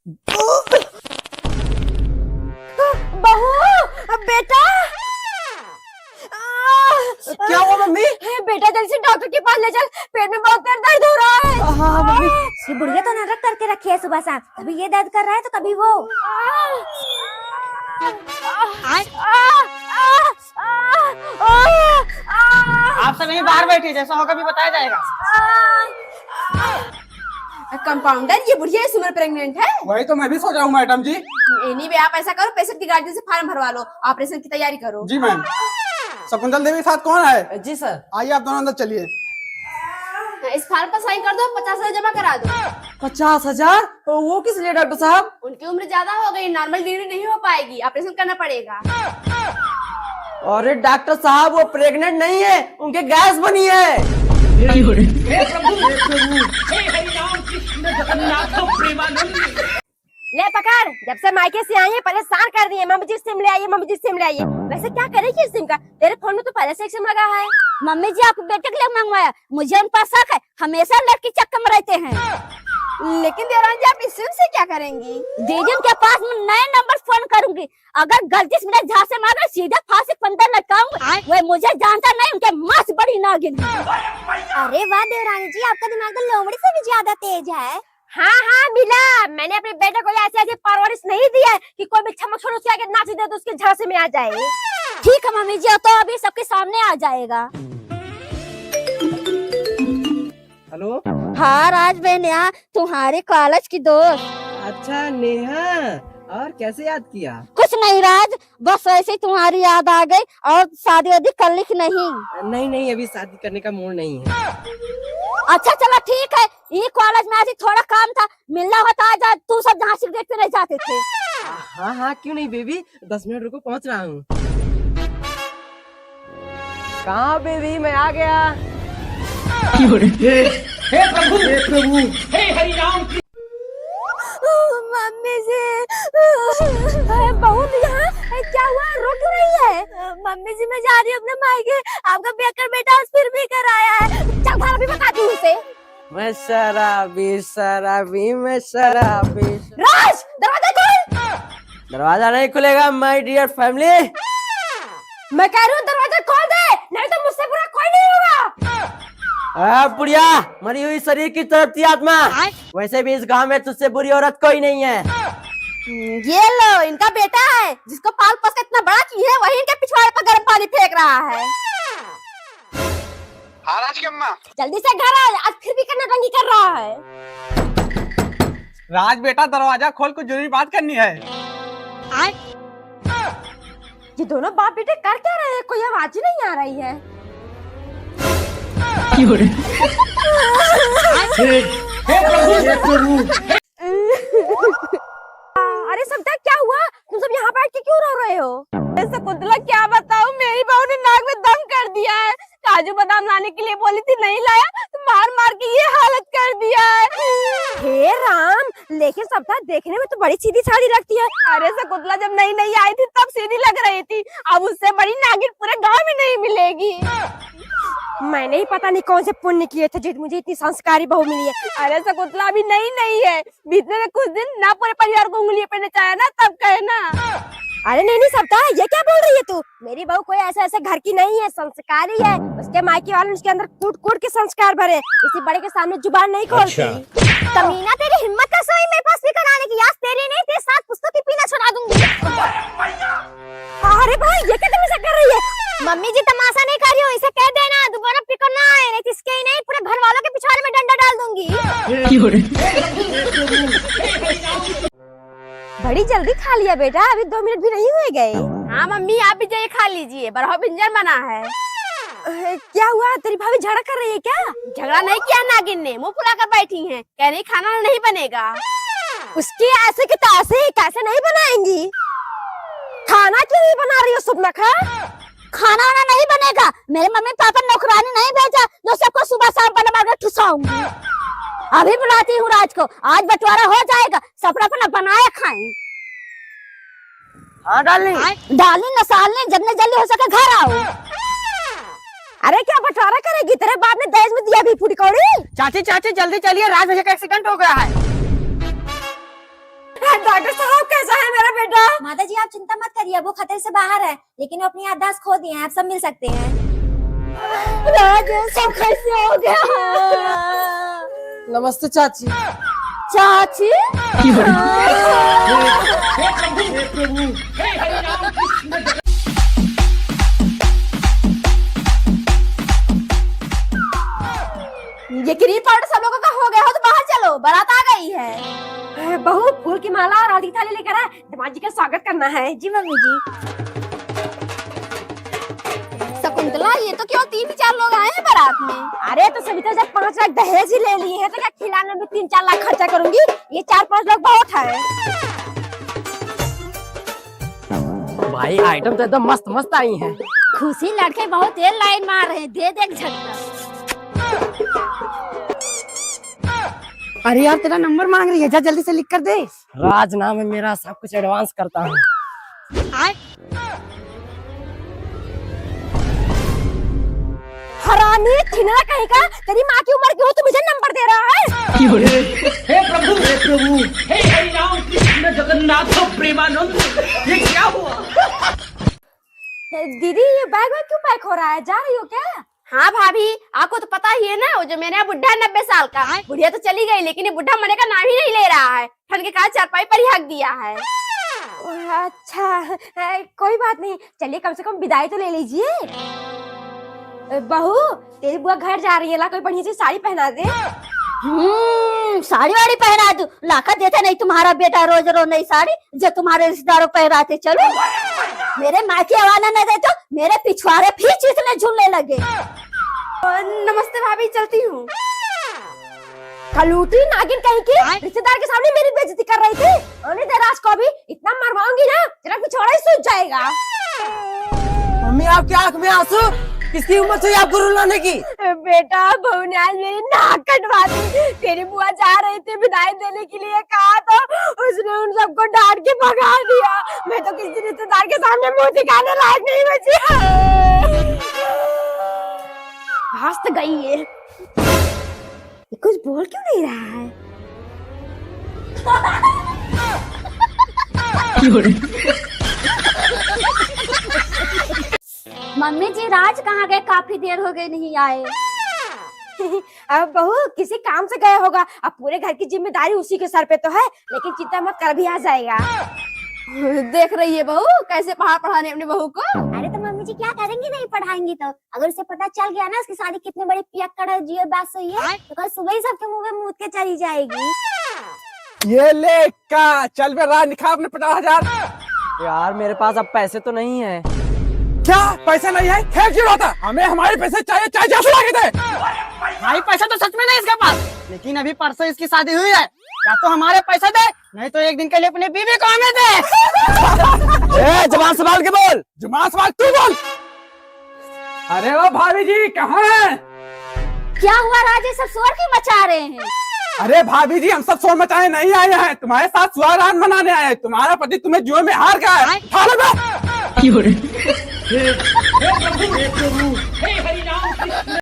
बहू, बेटा। क्या हुआ मम्मी? बेटा जल्दी से डॉक्टर के पास ले चल, पेट में बहुत दर्द हो रहा है। हाँ मम्मी। ये बुढ़िया तो नाटक करके रखी है सुबह शाम, कभी ये दर्द कर रहा है तो कभी वो। आप सब यहीं बाहर बैठे, जैसा होगा भी बताया जाएगा। कंपाउंडर, ये बुढ़िया इस उम्र प्रेग्नेंट है। वही तो मैं भी सोच रहा हूँ मैडम जी। एनीवे आप ऐसा करो, पेशेंट की गार्जियन से फार्म भरवा लो, ऑपरेशन की तैयारी करो। जी मैम। शकुंतल देवी साथ कौन है? जी सर। आइए आप दोनों अंदर चलिए। इस फार्म पर साइन कर दो, 50,000 जमा करा दो। 50,000? वो किस लिए डॉक्टर साहब? उनकी उम्र ज्यादा हो गई, नॉर्मल डिलीवरी नहीं हो पाएगी, ऑपरेशन करना पड़ेगा। अरे डॉक्टर साहब वो प्रेग्नेंट नहीं है, उनके गैस बनी है। ले पकड़, जब से मायके से आई है परेशान कर दिए, मम्मी जी सिम ले आइए, मम्मी जी सिम ले आइए। वैसे क्या करेगी इस सिम का? तेरे फोन में तो पहले से एक सिम लगा है। मम्मी जी आपके बेटे के लिए मंगवाया, मुझे उन पर शक है, हमेशा लड़की चक्कर में रहते हैं। लेकिन देवरानी जी आप इस सिम से क्या करेंगी? दीदी उनके पास मैं नए नंबर फोन करूंगी, अगर गलती से मेरे झांसे मार सीधा फांसी पंदर लटकाऊंगी। वो मुझे जानता नहीं, उनके माँ से बड़ी नागिन। अरे वाह देवरानी जी, आपका दिमाग तो लोमड़ी से भी ज्यादा तेज है। हाँ हाँ मिला, मैंने अपने बेटे को ऐसे ऐसे परवरिश नहीं दिया कि कोई भी छमक छोड़ उसके आगे नाच दे तो उसके झांसे में आ जाए। ठीक है मम्मी जी, तो अभी सबके सामने आ जाएगा। हेलो। हाँ राज बहनिया, तुम्हारे कॉलेज की दोस्त। अच्छा नेहा, और कैसे याद किया? कुछ नहीं राज, बस ऐसे ही तुम्हारी याद आ गई, और शादी वादी कर ली कि नहीं? नहीं, अभी शादी करने का मूड नहीं है। अच्छा चलो ठीक है, ये कॉलेज में आज ही थोड़ा काम था, मिलना होता आ जा, तू सब जहाँ सिगरेट पीने जाते थे। हाँ क्यों नहीं बेबी, 10 मिनट रुको, पहुँच रहा हूँ। कहाँ बेबी, मैं आ गया। हे प्रभु, हे हरि राम। मम्मी जी, बहू यहाँ क्या हुआ, रो क्यों रही है? मम्मी जी मैं जा रही हूँ अपने मायके, आपका बेकर बेटा आज फिर भी कर आया है। चल भाड़ा भी बताती हूँ उसे। मैं शराबी, मैं शराबी। राज, दरवाजा खोल। दरवाजा नहीं खुलेगा माय डियर फैमिली। मैं कह रही हूँ दरवाजा खोल दे, नहीं तो मुझसे बुरा कोई नहीं होगा। बुढ़िया, मरी हुई शरीर की तड़पती आत्मा, वैसे भी इस गांव में तुझसे बुरी औरत कोई नहीं है। ये लो, इनका बेटा है जिसको पाल पोस के इतना बड़ा की है, वही इनके पिछवाड़े पर गर्म पानी फेंक रहा है। हाँ राज की अम्मा। जल्दी से घर आ, आज फिर भी करना रंगी कर रहा है। राज बेटा दरवाजा खोल, कुछ जरूरी बात करनी है। ये दोनों बाप बेटे कर क्या रहे हैं? कोई आवाज ही नहीं आ रही है। हे प्रभु। अरे सबटा क्या हुआ? तुम सब यहाँ बैठ के क्यों रो रहे हो? ऐसा कुतला क्या बताऊं, मेरी बहू ने नाक में दम कर दिया है। काजू बादाम लाने के लिए बोली थी, नहीं लाया तो मार मार के ये हालत कर दिया है। हे राम, लेकिन सबटा देखने में तो बड़ी सीधी सादी लगती है। अरे सकुतला जब नई नई आई थी तब सीधी लग रही थी, अब उससे बड़ी नागिन पूरे गाँव में नहीं मिलेगी। मैंने ही पता नहीं कौन से पुण्य किए थे जो मुझे इतनी संस्कारी बहू मिली है। अरे सकुतला अभी नहीं है, बीतने में कुछ दिन ना पूरे परिवार को उंगली पे नचाया ना, तब कहे ना। अरे नहीं सबटा, ये क्या बोल रही है तू? मेरी बहू कोई ऐसे घर की नहीं है, संस्कारी है। उसके मायके वाले उसके अंदर कूट के संस्कार भरे, इसी बड़े के सामने जुबान नहीं खोलती। कमीना, तेरी हिम्मत कैसे हुई मेरे पास स्पीकर आने की? आज तेरी नहीं, तेरे साथ पुस्तक की पीना छुड़ा दूंगी। अरे भाई, ये क्या तमाशा कर रही है? मम्मी जी तमाशा नहीं कर रही हूँ, इसे कह देना दोबारा पिकर ना आए, नहीं तो इसके ही नहीं पूरे घर वालों के पिछवाड़े में डंडा डाल दूंगी। बड़ी जल्दी खा लिया बेटा, अभी 2 मिनट भी नहीं हुए गए। हाँ मम्मी, आप भी जाइए खा लीजिए, बरहो व्यंजन बना है। क्या हुआ, तेरी भाभी झगड़ा कर रही है क्या? झगड़ा नहीं किया, नागिन ने मुंह फुला कर बैठी है, कह रही खाना नहीं बनेगा। उसकी ऐसे की तैसे कैसे नहीं बनाएंगी? खाना क्यों नहीं बना रही हो सुपनखा? खाना वाना नहीं बनेगा, मेरे मम्मी पापा नौकरानी नहीं भेजा जो सबको सुबह शाम बना मार कर ठुसाऊंगी। अभी बुलाती हूँ राज को, आज बंटवारा हो जाएगा, सब अपना बनाया खाएं। हाँ डालनी न सालनी, जितने जल्दी हो सके घर आओ। अरे क्या बंटवारा करेगी? तेरे बाप ने दहेज में दिया भी पूरी कौड़ी। चाची जल्दी चलिए, राज भैया का एक्सीडेंट हो गया है। डॉक्टर साहब कैसा है मेरा बेटा? माता जी आप चिंता मत करिए, वो खतरे से बाहर है, लेकिन वो अपनी याददाश्त खो दिए हैं, आप सब मिल सकते हैं। राज सब कैसे हो गया? नमस्ते चाची। चाची ये क्रीम पाउडर सब लोगों का हो गया हो तो बाहर चलो, बारात आ गई है। बहू फूल की माला और आधी थाली लेकर आए, दामाद जी का स्वागत करना है। जी मम्मी जी। शकुंतला ये तो क्यों 3-4 लोग आए हैं बारात में? अरे तो सविता जब 5 लाख दहेज ही ले लिए हैं तो क्या खिलाने में 3-4 लाख खर्चा करूंगी? ये 4-5 लोग बहुत है। भाई आइटम तो एकदम मस्त मस्त आई हैं। खुशी लड़के बहुत तेज लाइन मार रहे हैं, दे दे झटका। अरे यार तेरा नंबर मांग रही है, जा जल्दी से लिख कर दे। राज नाम है मेरा, सब कुछ एडवांस करता हूँ। हरामी थिनरा कहीं का, तेरी माँ की उम्र की हो तो मुझे नंबर दे रहा है। हे प्रभु हे हरिनाम कृष्ण जगन्नाथ प्रेमानंद, ये क्या हुआ? दीदी ये बैग में क्यों पैक हो रहा है, जा रही हो क्या? हाँ भाभी, आपको तो पता ही है ना, वो जो मेरे यहाँ बुढ़ा है 90 साल का, बुढ़िया तो चली गई लेकिन ये बुढ़ा मरने का नाम ही नहीं ले रहा है। ठंड के कारण चारपाई पर ही हक दिया है। अच्छा कोई बात नहीं, चलिए कम से कम विदाई तो ले लीजिए। बहू तेरी बुआ घर जा रही है, ला कोई बढ़िया सी साड़ी पहना दे। साड़ी वाड़ी पहना दू, लाकर देता नहीं तुम्हारा बेटा रोज रोज नई साड़ी जो तुम्हारे रिश्तेदारों पहनाते। चलो मेरे माँ की आवाज न दे तो मेरे पिछवाड़े फिर चीखने झूलने लगे। नमस्ते भाभी, चलती हूँ। कलूटी नागिन कहीं की, रिश्तेदार के सामने मेरी बेइज्जती कर रही थी। आने दे राज को भी, इतना मरवाऊंगी ना तेरा पिछवाड़ा ही सूझ जाएगा। मम्मी आपकी आंख में आंसू, किसकी उम्र से आपको रुलाने की? बेटा बहू ने आज मेरी नाक कटवा दी। तेरी बुआ जा रही थी विदाई देने के लिए, कहा तो उसने उन सबको डांट के भगा दिया। मैं तो किसी रिश्तेदार के सामने मुंह दिखाने लायक नहीं बची। हंस तो गई है, ये कुछ बोल क्यों नहीं रहा है? मम्मी जी राज कहाँ गए, काफी देर हो गई नहीं आए। अब बहू किसी काम से गया होगा, अब पूरे घर की जिम्मेदारी उसी के सर पे तो है, लेकिन चिंता मत कर, भी आ जाएगा। देख रही है बहू कैसे पढ़ाने अपनी बहू को। अरे तो मम्मी जी क्या करेंगी, नहीं पढ़ाएंगी तो? अगर उसे पता चल गया ना उसकी शादी कितनी बड़ी पियक्कड़ है, जियो बात हुई है, तो कल सुबह ही सबके मुंह में मूत के चली जाएगी। ये ले का चल बे राज, निकाल अपने 50,000। यार मेरे पास अब पैसे तो नहीं है। क्या पैसा नहीं है? खेल क्यों रहा था? हमें हमारे पैसे चाहिए, चाहे जैसे लाके दे। भाई पैसा तो सच में नहीं इसके पास, लेकिन अभी परसों इसकी शादी हुई है, या तो हमारे पैसे दे, नहीं तो एक दिन के लिए अपनी बीवी को हमें दे। जबान संभाल के बोल। जुबान संभाल तू बोल। अरे वो भाभी जी कहाँ हैं? क्या हुआ राज, ये सब शोर क्यों मचा रहे हैं? अरे भाभी जी हम सब शोर मचाने नहीं आए हैं, तुम्हारे साथ सुहागरात मनाने आए हैं। तुम्हारा पति तुम्हें जुए में हार गया है, उठा लो बे। हे प्रभु हे हरिनाम कृष्ण